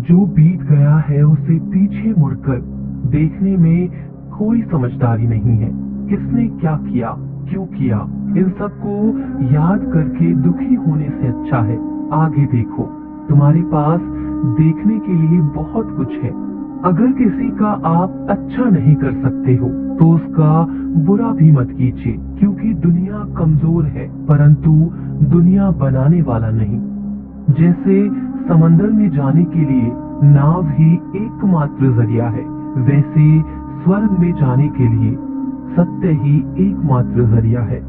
जो बीत गया है उसे पीछे मुड़कर देखने में कोई समझदारी नहीं है। किसने क्या किया, क्यों किया, इन सबको याद करके दुखी होने से अच्छा है आगे देखो। तुम्हारे पास देखने के लिए बहुत कुछ है। अगर किसी का आप अच्छा नहीं कर सकते हो तो उसका बुरा भी मत कीजिए, क्योंकि दुनिया कमजोर है परंतु दुनिया बनाने वाला नहीं। जैसे समंदर में जाने के लिए नाव ही एकमात्र जरिया है, वैसे स्वर्ग में जाने के लिए सत्य ही एकमात्र जरिया है।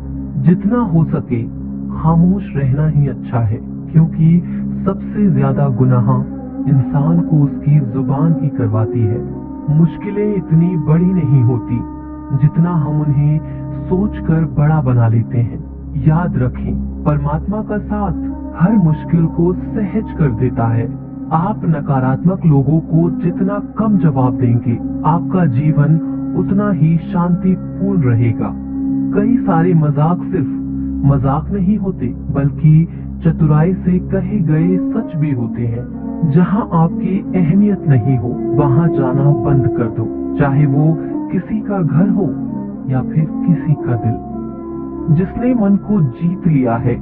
जितना हो सके खामोश रहना ही अच्छा है, क्योंकि सबसे ज्यादा गुनाह इंसान को उसकी जुबान ही करवाती है। मुश्किलें इतनी बड़ी नहीं होती जितना हम उन्हें सोचकर बड़ा बना लेते हैं। याद रखें, परमात्मा का साथ हर मुश्किल को सहज कर देता है। आप नकारात्मक लोगों को जितना कम जवाब देंगे, आपका जीवन उतना ही शांतिपूर्ण रहेगा। कई सारे मजाक सिर्फ मजाक नहीं होते, बल्कि चतुराई से कहे गए सच भी होते हैं। जहां आपकी अहमियत नहीं हो वहां जाना बंद कर दो, चाहे वो किसी का घर हो या फिर किसी का दिल। जिसने मन को जीत लिया है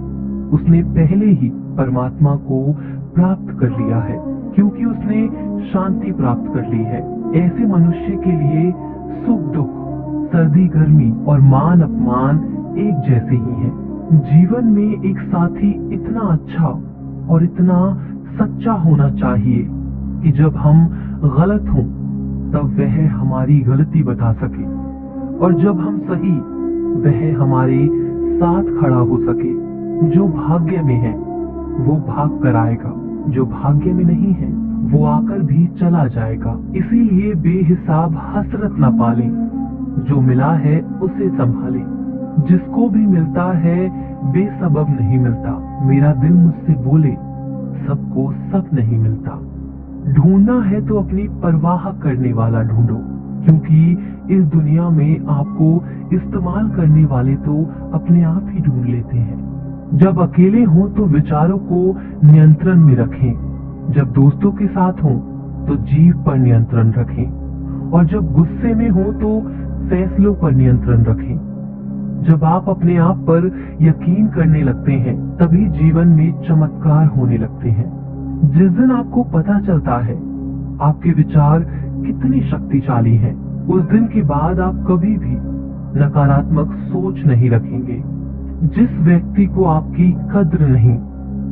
उसने पहले ही परमात्मा को प्राप्त कर लिया है, क्योंकि उसने शांति प्राप्त कर ली है। ऐसे मनुष्य के लिए सुख दुख, सर्दी गर्मी और मान अपमान एक जैसे ही हैं। जीवन में एक साथी इतना अच्छा और इतना सच्चा होना चाहिए कि जब हम गलत हों तब वह हमारी गलती बता सके, और जब हम सही वह हमारे साथ खड़ा हो सके। जो भाग्य में है वो भाग कर आएगा, जो भाग्य में नहीं है वो आकर भी चला जाएगा। इसीलिए बेहिसाब हसरत न पालें, जो मिला है उसे संभालें। जिसको भी मिलता है बेसबब नहीं मिलता। मेरा दिल मुझसे बोले सबको सब नहीं मिलता। ढूंढना है तो अपनी परवाह करने वाला ढूंढो, क्योंकि इस दुनिया में आपको इस्तेमाल करने वाले तो अपने आप ही ढूंढ लेते हैं। जब अकेले हों तो विचारों को नियंत्रण में रखें, जब दोस्तों के साथ हों तो जीभ पर नियंत्रण रखें, और जब गुस्से में हों तो फैसलों पर नियंत्रण रखें। जब आप अपने आप पर यकीन करने लगते हैं तभी जीवन में चमत्कार होने लगते हैं। जिस दिन आपको पता चलता है आपके विचार कितने शक्तिशाली हैं, उस दिन के बाद आप कभी भी नकारात्मक सोच नहीं रखेंगे। जिस व्यक्ति को आपकी कद्र नहीं,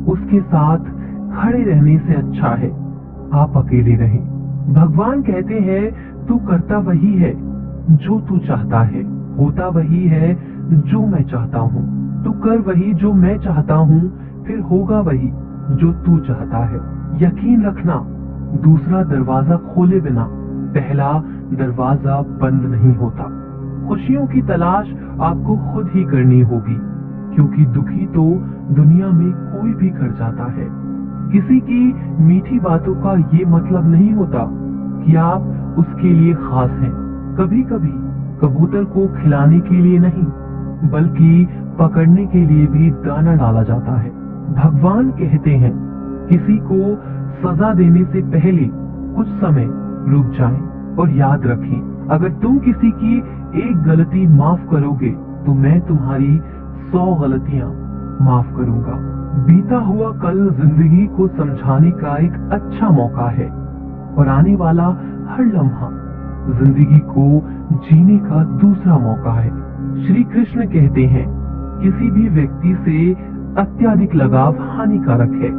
उसके साथ खड़े रहने से अच्छा है आप अकेले रहें। भगवान कहते हैं तू करता वही है जो तू चाहता है, होता वही है जो मैं चाहता हूँ। तू कर वही जो मैं चाहता हूँ, फिर होगा वही जो तू चाहता है। यकीन रखना, दूसरा दरवाजा खोले बिना पहला दरवाजा बंद नहीं होता। खुशियों की तलाश आपको खुद ही करनी होगी, क्योंकि दुखी तो दुनिया में कोई भी कर जाता है। किसी की मीठी बातों का ये मतलब नहीं होता कि आप उसके लिए खास हैं। कभी कभी कबूतर को खिलाने के लिए नहीं बल्कि पकड़ने के लिए भी दाना डाला जाता है। भगवान कहते हैं किसी को सजा देने से पहले कुछ समय रुक जाएं और याद रखें, अगर तुम किसी की एक गलती माफ करोगे तो मैं तुम्हारी 100 गलतियां माफ करूंगा। बीता हुआ कल जिंदगी को समझाने का एक अच्छा मौका है, और आने वाला हर लम्हा जिंदगी को जीने का दूसरा मौका है। श्री कृष्ण कहते हैं किसी भी व्यक्ति से अत्यधिक लगाव हानिकारक है,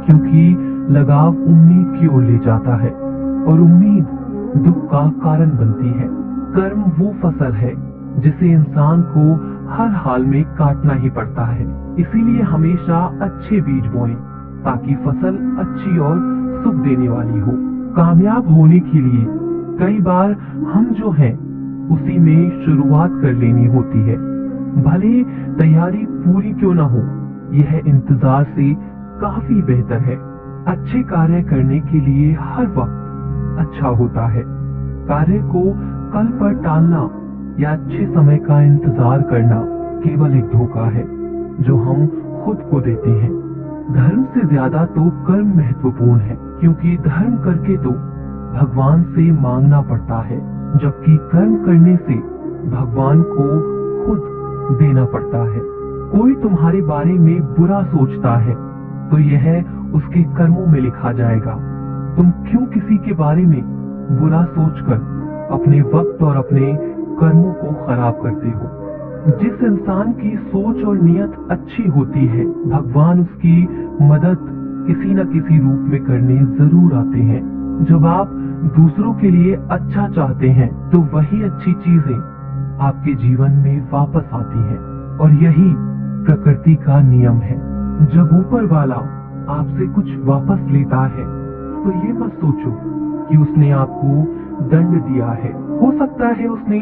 क्योंकि लगाव उम्मीद की ओर ले जाता है और उम्मीद दुख का कारण बनती है। कर्म वो फसल है जिसे इंसान को हर हाल में काटना ही पड़ता है। इसीलिए हमेशा अच्छे बीज बोएं ताकि फसल अच्छी और सुख देने वाली हो। कामयाब होने के लिए कई बार हम जो हैं उसी में शुरुआत कर लेनी होती है। भले तैयारी पूरी क्यों ना हो, यह इंतजार से काफी बेहतर है। अच्छे कार्य करने के लिए हर वक्त अच्छा होता है। कार्य को कल पर टालना या अच्छे समय का इंतजार करना केवल एक धोखा है जो हम खुद को देते हैं। धर्म से ज्यादा तो कर्म महत्वपूर्ण है। क्योंकि धर्म करके तो भगवान से मांगना पड़ता है, जबकि कर्म करने से भगवान को खुद देना पड़ता है। कोई तुम्हारे बारे में बुरा सोचता है तो यह उसके कर्मों में लिखा जाएगा। तुम क्यों किसी के बारे में बुरा सोचकर अपने वक्त और अपने कर्मों को खराब करते हो? जिस इंसान की सोच और नियत अच्छी होती है, भगवान उसकी मदद किसी न किसी रूप में करने जरूर आते हैं। जब आप दूसरों के लिए अच्छा चाहते हैं तो वही अच्छी चीजें आपके जीवन में वापस आती हैं, और यही प्रकृति का नियम है। जब ऊपर वाला आपसे कुछ वापस लेता है तो ये मत सोचो कि उसने आपको दंड दिया है। हो सकता है उसने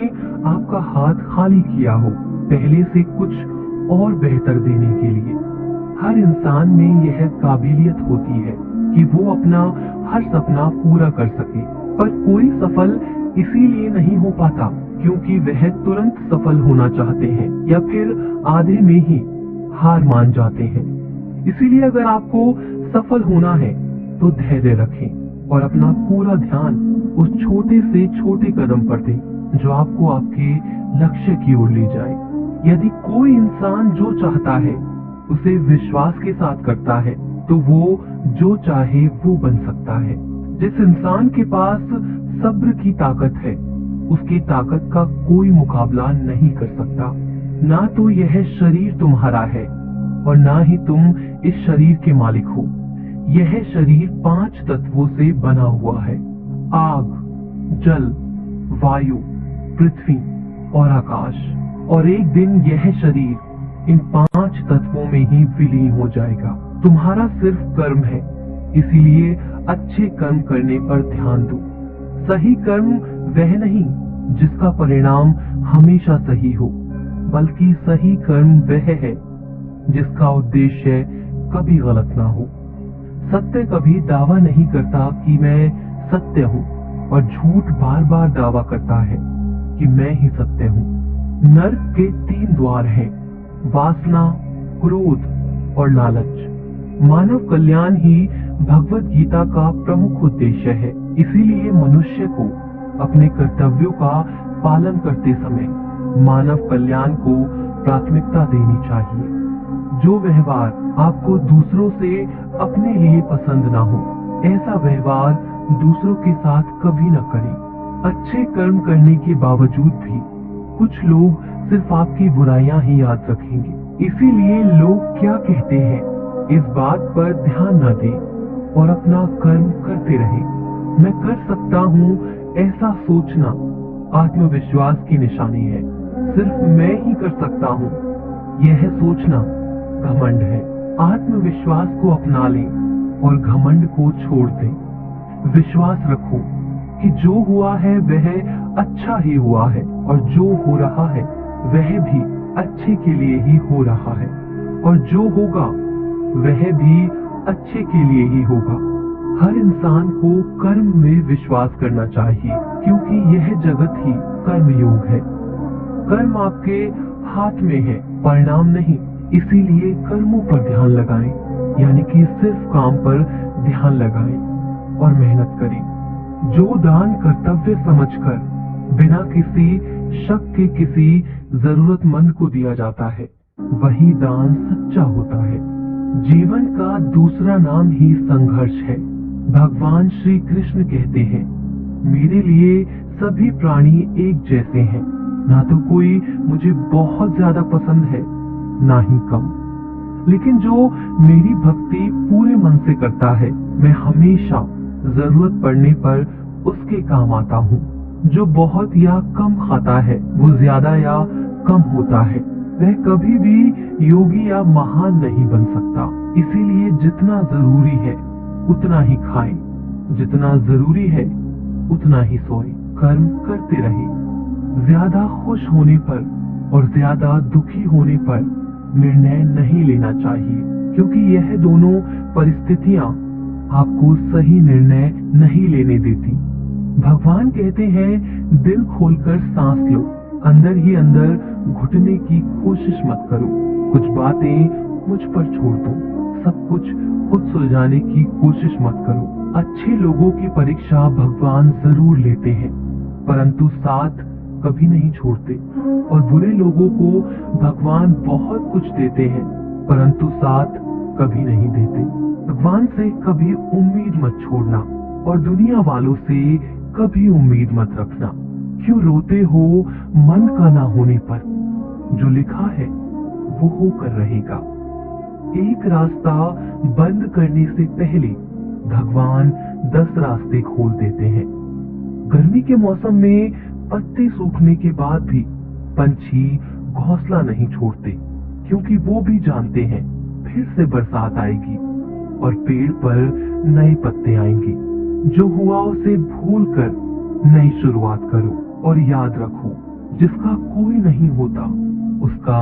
आपका हाथ खाली किया हो, पहले से कुछ और बेहतर देने के लिए। हर इंसान में यह काबिलियत होती है कि वो अपना हर सपना पूरा कर सके, पर कोई सफल इसीलिए नहीं हो पाता क्योंकि वह तुरंत सफल होना चाहते हैं या फिर आधे में ही हार मान जाते हैं। इसीलिए अगर आपको सफल होना है तो धैर्य रखें और अपना पूरा ध्यान उस छोटे से छोटे कदम पर दें जो आपको आपके लक्ष्य की ओर ले जाए। यदि कोई इंसान जो चाहता है उसे विश्वास के साथ करता है तो वो जो चाहे वो बन सकता है। जिस इंसान के पास सब्र की ताकत है उसकी ताकत का कोई मुकाबला नहीं कर सकता। ना तो यह शरीर तुम्हारा है और ना ही तुम इस शरीर के मालिक हो। यह शरीर 5 तत्वों से बना हुआ है: आग, जल, वायु, पृथ्वी और आकाश। और एक दिन यह शरीर इन 5 तत्वों में ही विलीन हो जाएगा। तुम्हारा सिर्फ कर्म है, इसीलिए अच्छे कर्म करने पर ध्यान दो। सही कर्म वह नहीं जिसका परिणाम हमेशा सही हो, बल्कि सही कर्म वह है जिसका उद्देश्य कभी गलत ना हो। सत्य कभी दावा नहीं करता कि मैं सत्य हूँ, और झूठ बार बार दावा करता है कि मैं ही सत्य हूँ। नर्क के 3 द्वार हैं: वासना, क्रोध और लालच। मानव कल्याण ही भगवत गीता का प्रमुख उद्देश्य है। इसीलिए मनुष्य को अपने कर्तव्यों का पालन करते समय मानव कल्याण को प्राथमिकता देनी चाहिए। जो व्यवहार आपको दूसरों से अपने लिए पसंद ना हो, ऐसा व्यवहार दूसरों के साथ कभी न करें। अच्छे कर्म करने के बावजूद भी कुछ लोग सिर्फ आपकी बुराइयां ही याद रखेंगे। इसीलिए लोग क्या कहते हैं इस बात पर ध्यान न दें और अपना कर्म करते रहें। मैं कर सकता हूँ ऐसा सोचना आत्मविश्वास की निशानी है। सिर्फ मैं ही कर सकता हूँ यह सोचना घमंड है। आत्मविश्वास को अपना लें और घमंड को छोड़ दें। विश्वास रखो कि जो हुआ है वह अच्छा ही हुआ है, और जो हो रहा है वह भी अच्छे के लिए ही हो रहा है, और जो होगा वह भी अच्छे के लिए ही होगा। हर इंसान को कर्म में विश्वास करना चाहिए, क्योंकि यह जगत ही कर्मयोग है। कर्म आपके हाथ में है, परिणाम नहीं। इसीलिए कर्मों पर ध्यान लगाएं, यानी कि सिर्फ काम पर ध्यान लगाएं और मेहनत करें। जो दान कर्तव्य समझकर बिना किसी शक के किसी जरूरतमंद को दिया जाता है, वही दान सच्चा होता है। जीवन का दूसरा नाम ही संघर्ष है। भगवान श्री कृष्ण कहते हैं, मेरे लिए सभी प्राणी एक जैसे हैं। ना तो कोई मुझे बहुत ज्यादा पसंद है, ना ही कम। लेकिन जो मेरी भक्ति पूरे मन से करता है, मैं हमेशा जरूरत पड़ने पर उसके काम आता हूँ। जो बहुत या कम खाता है, वो ज्यादा या कम होता है, वह कभी भी योगी या महान नहीं बन सकता। इसीलिए जितना जरूरी है उतना ही खाएं, जितना जरूरी है उतना ही सोएं। कर्म करते रहें। ज्यादा खुश होने पर और ज्यादा दुखी होने पर निर्णय नहीं लेना चाहिए, क्योंकि यह दोनों परिस्थितियां आपको सही निर्णय नहीं लेने देती। भगवान कहते हैं, दिल खोलकर सांस लो, अंदर ही अंदर घुटने की कोशिश मत करो। कुछ बातें मुझ पर छोड़ दो, सब कुछ खुद सुलझाने की कोशिश मत करो। अच्छे लोगों की परीक्षा भगवान जरूर लेते हैं, परंतु साथ कभी नहीं छोड़ते। और बुरे लोगों को भगवान बहुत कुछ देते हैं, परंतु साथ कभी नहीं देते। भगवान से कभी उम्मीद मत छोड़ना और दुनिया वालों से कभी उम्मीद मत रखना। क्यों रोते हो मन का ना होने पर? जो लिखा है वो होकर रहेगा। एक रास्ता बंद करने से पहले भगवान 10 रास्ते खोल देते हैं। गर्मी के मौसम में पत्ते सूखने के बाद भी पंछी घोंसला नहीं छोड़ते, क्योंकि वो भी जानते हैं फिर से बरसात आएगी और पेड़ पर नए पत्ते आएंगे। जो हुआ उसे भूलकर नई शुरुआत करो और याद रखो, जिसका कोई नहीं होता उसका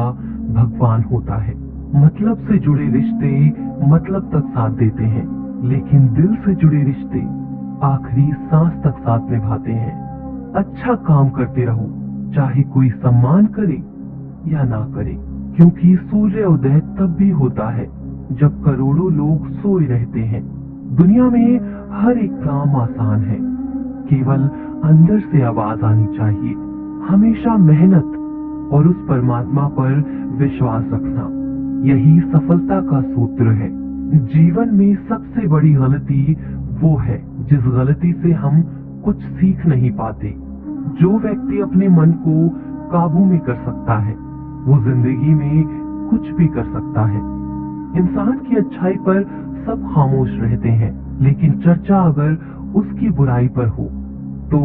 भगवान होता है। मतलब से जुड़े रिश्ते मतलब तक साथ देते हैं, लेकिन दिल से जुड़े रिश्ते आखिरी सांस तक साथ निभाते हैं। अच्छा काम करते रहो, चाहे कोई सम्मान करे या ना करे, क्योंकि सूर्य उदय तब भी होता है जब करोड़ों लोग सोए रहते हैं। दुनिया में हर एक काम आसान है, केवल अंदर से आवाज आनी चाहिए। हमेशा मेहनत और उस परमात्मा पर विश्वास रखना, यही सफलता का सूत्र है। जीवन में सबसे बड़ी गलती वो है जिस गलती से हम कुछ सीख नहीं पाते। जो व्यक्ति अपने मन को काबू में कर सकता है वो जिंदगी में कुछ भी कर सकता है। इंसान की अच्छाई पर सब खामोश रहते हैं, लेकिन चर्चा अगर उसकी बुराई पर हो तो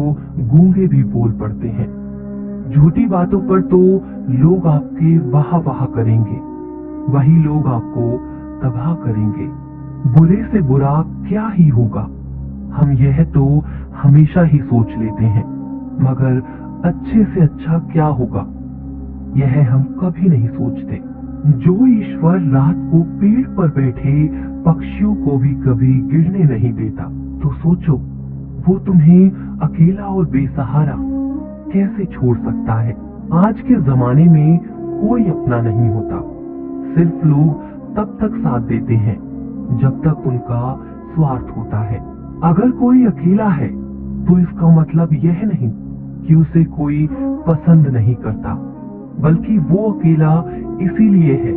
गूंगे भी बोल पड़ते हैं। झूठी बातों पर तो लोग आपके वाह वाह करेंगे, वही लोग आपको तबाह करेंगे। बुरे से बुरा क्या ही होगा, हम यह तो हमेशा ही सोच लेते हैं, मगर अच्छे से अच्छा क्या होगा यह हम कभी नहीं सोचते। जो ईश्वर रात को पेड़ पर बैठे पक्षियों को भी कभी गिरने नहीं देता, तो सोचो वो तुम्हें अकेला और बेसहारा कैसे छोड़ सकता है। आज के जमाने में कोई अपना नहीं होता, सिर्फ लोग तब तक साथ देते हैं जब तक उनका स्वार्थ होता है। अगर कोई अकेला है तो इसका मतलब यह नहीं कि उसे कोई पसंद नहीं करता, बल्कि वो अकेला इसीलिए है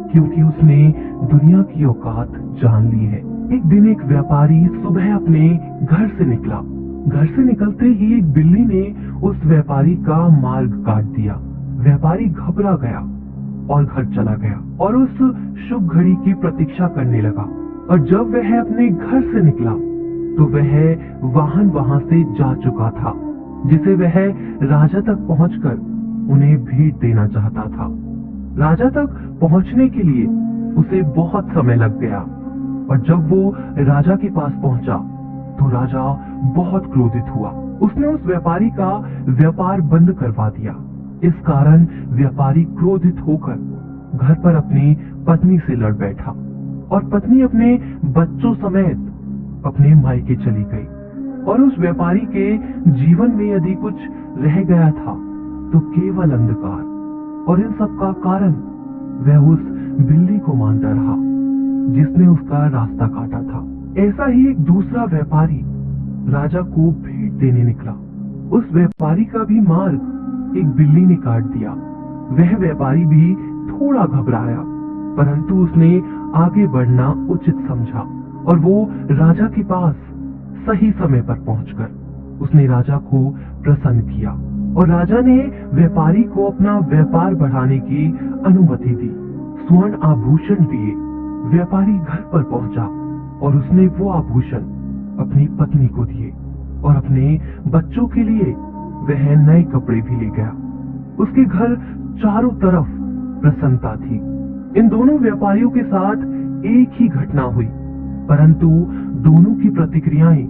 क्योंकि उसने दुनिया की औकात जान ली है। एक दिन एक व्यापारी सुबह अपने घर से निकला। घर से निकलते ही एक बिल्ली ने उस व्यापारी का मार्ग काट दिया। व्यापारी घबरा गया और घर चला गया और उस शुभ घड़ी की प्रतीक्षा करने लगा। और जब वह अपने घर से निकला तो वह वाहन वहां से जा चुका था, जिसे वह राजा तक पहुंचकर उन्हें भेंट देना चाहता था। राजा तक पहुंचने के लिए उसे बहुत समय लग गया और जब वो राजा के पास पहुंचा तो राजा बहुत क्रोधित हुआ। उसने उस व्यापारी का व्यापार बंद करवा दिया। इस कारण व्यापारी क्रोधित होकर घर पर अपनी पत्नी से लड़ बैठा और पत्नी अपने बच्चों समेत अपने मायके चली गई। और उस व्यापारी के जीवन में यदि कुछ रह गया था तो केवल अंधकार, और इन सब का कारण वह उस बिल्ली को मानता रहा जिसने उसका रास्ता काटा था। ऐसा ही एक दूसरा व्यापारी राजा को भेंट देने निकला। उस व्यापारी का भी मार्ग एक बिल्ली ने काट दिया। वह व्यापारी भी थोड़ा घबराया, परंतु उसने आगे बढ़ना उचित समझा और वो राजा के पास सही समय पर पहुंचकर उसने राजा को प्रसन्न किया और राजा ने व्यापारी को अपना व्यापार बढ़ाने की अनुमति दी। स्वर्ण आभूषण दिए। व्यापारी घर पर पहुंचा और उसने वो आभूषण अपनी पत्नी को दिए और अपने बच्चों के लिए वह नए कपड़े भी ले गया। उसके घर चारों तरफ प्रसन्नता थी। इन दोनों व्यापारियों के साथ एक ही घटना हुई, परंतु दोनों की प्रतिक्रियाएं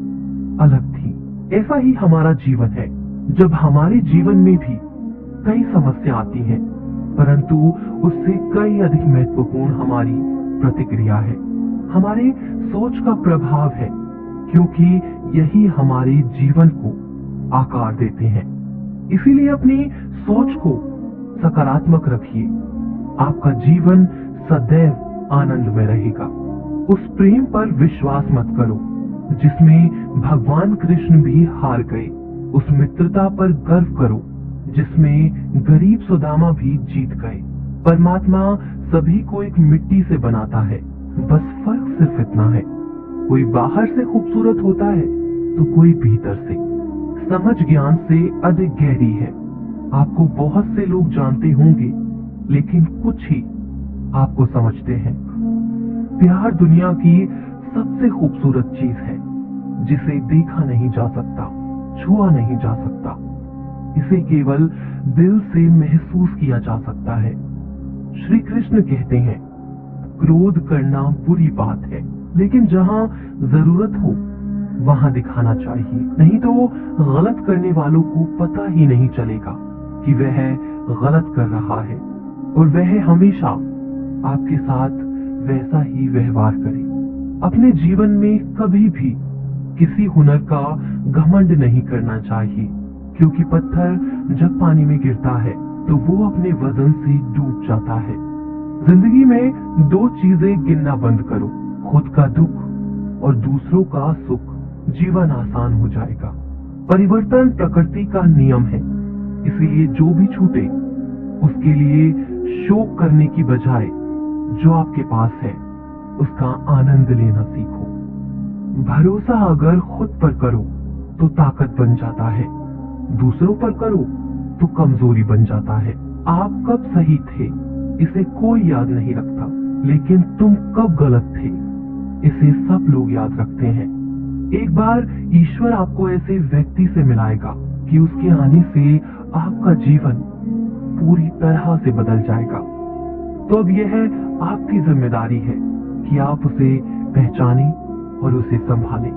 अलग थी। ऐसा ही हमारा जीवन है। जब हमारे जीवन में भी कई समस्या आती हैं, परंतु उससे कई अधिक महत्वपूर्ण हमारी प्रतिक्रिया है, हमारे सोच का प्रभाव है, क्योंकि यही हमारे जीवन को आकार देते हैं। इसीलिए अपनी सोच को सकारात्मक रखिए। आपका जीवन सदैव आनंद में रहेगा। उस प्रेम पर विश्वास मत करो जिसमें भगवान कृष्ण भी हार गए। उस मित्रता पर गर्व करो जिसमें गरीब सुदामा भी जीत गए। परमात्मा सभी को एक मिट्टी से बनाता है, बस फर्क सिर्फ इतना है, कोई बाहर से खूबसूरत होता है तो कोई भीतर से। समझ ज्ञान से अधिक गहरी है। आपको बहुत से लोग जानते होंगे, लेकिन कुछ ही आपको समझते हैं। प्यार दुनिया की सबसे खूबसूरत चीज है, जिसे देखा नहीं जा सकता, छुआ नहीं जा सकता। इसे केवल दिल से महसूस किया जा सकता है। श्री कृष्ण कहते हैं, क्रोध करना बुरी बात है, लेकिन जहां जरूरत हो वहां दिखाना चाहिए, नहीं तो गलत करने वालों को पता ही नहीं चलेगा कि वह गलत कर रहा है, और वह हमेशा आपके साथ वैसा ही व्यवहार करे। अपने जीवन में कभी भी किसी हुनर का घमंड नहीं करना चाहिए, क्योंकि पत्थर जब पानी में गिरता है तो वो अपने वजन से डूब जाता है। जिंदगी में दो चीजें गिनना बंद करो, खुद का दुख और दूसरों का सुख। जीवन आसान हो जाएगा। परिवर्तन प्रकृति का नियम है, इसीलिए जो भी छूटे उसके लिए शोक करने की बजाय जो आपके पास है उसका आनंद लेना सीखो। भरोसा अगर खुद पर करो तो ताकत बन जाता है, दूसरों पर करो तो कमजोरी बन जाता है। आप कब सही थे इसे कोई याद नहीं रखता, लेकिन तुम कब गलत थे इसे सब लोग याद रखते हैं। एक बार ईश्वर आपको ऐसे व्यक्ति से मिलाएगा कि उसके आने से आपका जीवन पूरी तरह से बदल जाएगा। तो अब यह आपकी जिम्मेदारी है कि आप उसे पहचानें और उसे संभालें।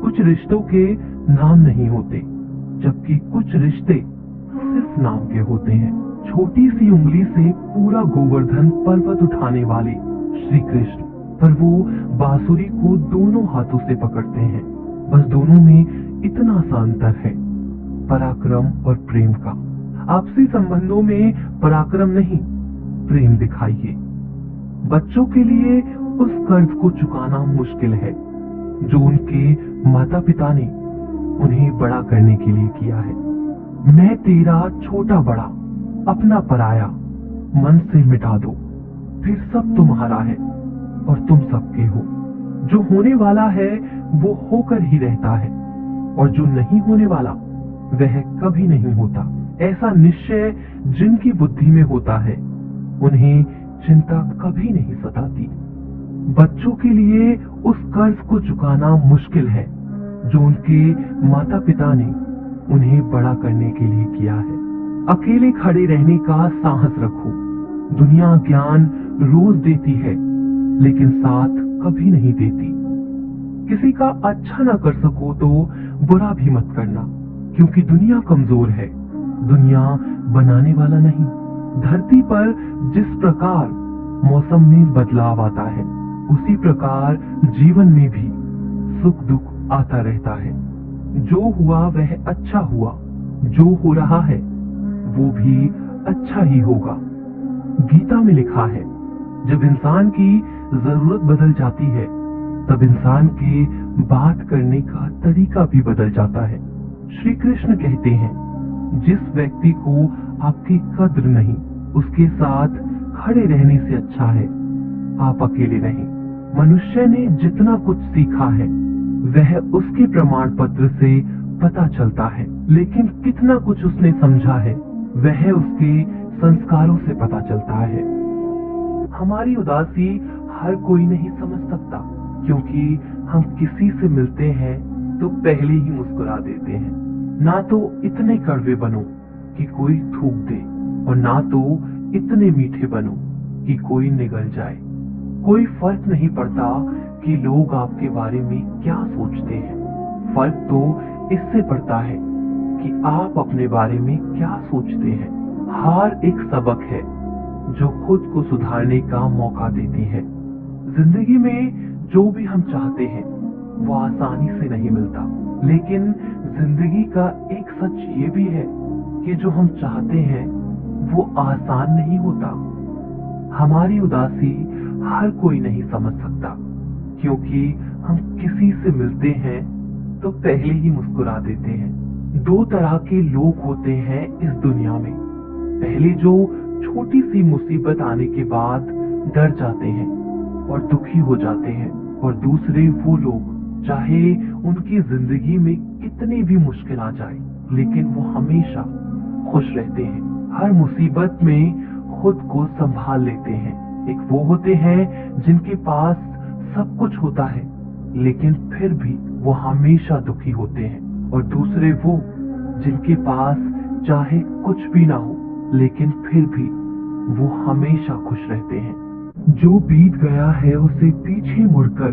कुछ रिश्तों के नाम नहीं होते, जबकि कुछ रिश्ते सिर्फ नाम के होते हैं। छोटी सी उंगली से पूरा गोवर्धन पर्वत उठाने वाले श्री कृष्ण, पर वो बांसुरी को दोनों हाथों से पकड़ते हैं। बस दोनों में इतना सा अंतर है, पराक्रम और प्रेम का। आपसी संबंधों में पराक्रम नहीं, प्रेम दिखाइए। बच्चों के लिए उस कर्ज को चुकाना मुश्किल है जो उनके माता पिता ने उन्हें बड़ा करने के लिए किया है। मैं तेरा छोटा बड़ा, अपना पराया मन से मिटा दो, फिर सब तुम्हारा है और तुम सबके हो। जो होने वाला है वो होकर ही रहता है, और जो नहीं होने वाला वह कभी नहीं होता। ऐसा निश्चय जिनकी बुद्धि में होता है उन्हें चिंता कभी नहीं सताती। बच्चों के लिए उस कर्ज को चुकाना मुश्किल है जो उनके माता पिता ने उन्हें बड़ा करने के लिए किया है। अकेले खड़े रहने का साहस रखो। दुनिया ज्ञान रोज देती है, लेकिन साथ कभी नहीं देती। किसी का अच्छा ना कर सको तो बुरा भी मत करना, क्योंकि दुनिया कमजोर है, दुनिया बनाने वाला नहीं। धरती पर जिस प्रकार मौसम में बदलाव आता है, उसी प्रकार जीवन में भी सुख दुख आता रहता है। जो हुआ वह अच्छा हुआ, जो हो रहा है वो भी अच्छा ही होगा। गीता में लिखा है, जब इंसान की जरूरत बदल जाती है तब इंसान के बात करने का तरीका भी बदल जाता है। श्री कृष्ण कहते हैं, जिस व्यक्ति को आपकी कद्र नहीं, उसके साथ खड़े रहने से अच्छा है आप अकेले रहें। मनुष्य ने जितना कुछ सीखा है वह उसके प्रमाण पत्र से पता चलता है, लेकिन कितना कुछ उसने समझा है वह उसके संस्कारों से पता चलता है। हमारी उदासी हर कोई नहीं समझ सकता, क्योंकि हम किसी से मिलते हैं तो पहले ही मुस्कुरा देते हैं। ना तो इतने कड़वे बनो कि कोई थूक दे, और ना तो इतने मीठे बनो कि कोई निगल जाए। कोई फर्क नहीं पड़ता कि लोग आपके बारे में क्या सोचते हैं, फर्क तो इससे पड़ता है कि आप अपने बारे में क्या सोचते हैं। हार एक सबक है जो खुद को सुधारने का मौका देती है। जिंदगी में जो भी हम चाहते हैं वो आसानी से नहीं मिलता, लेकिन जिंदगी का एक सच ये भी है कि जो हम चाहते हैं वो आसान नहीं होता। हमारी उदासी हर कोई नहीं समझ सकता, क्योंकि हम किसी से मिलते हैं तो पहले ही मुस्कुरा देते हैं। दो तरह के लोग होते हैं इस दुनिया में। पहले जो छोटी सी मुसीबत आने के बाद डर जाते हैं और दुखी हो जाते हैं, और दूसरे वो लोग चाहे उनकी जिंदगी में कितनी भी मुश्किल आ जाए लेकिन वो हमेशा खुश रहते हैं, हर मुसीबत में खुद को संभाल लेते हैं। एक वो होते हैं जिनके पास सब कुछ होता है लेकिन फिर भी वो हमेशा दुखी होते हैं, और दूसरे वो जिनके पास चाहे कुछ भी ना हो लेकिन फिर भी वो हमेशा खुश रहते हैं। जो बीत गया है उसे पीछे मुड़कर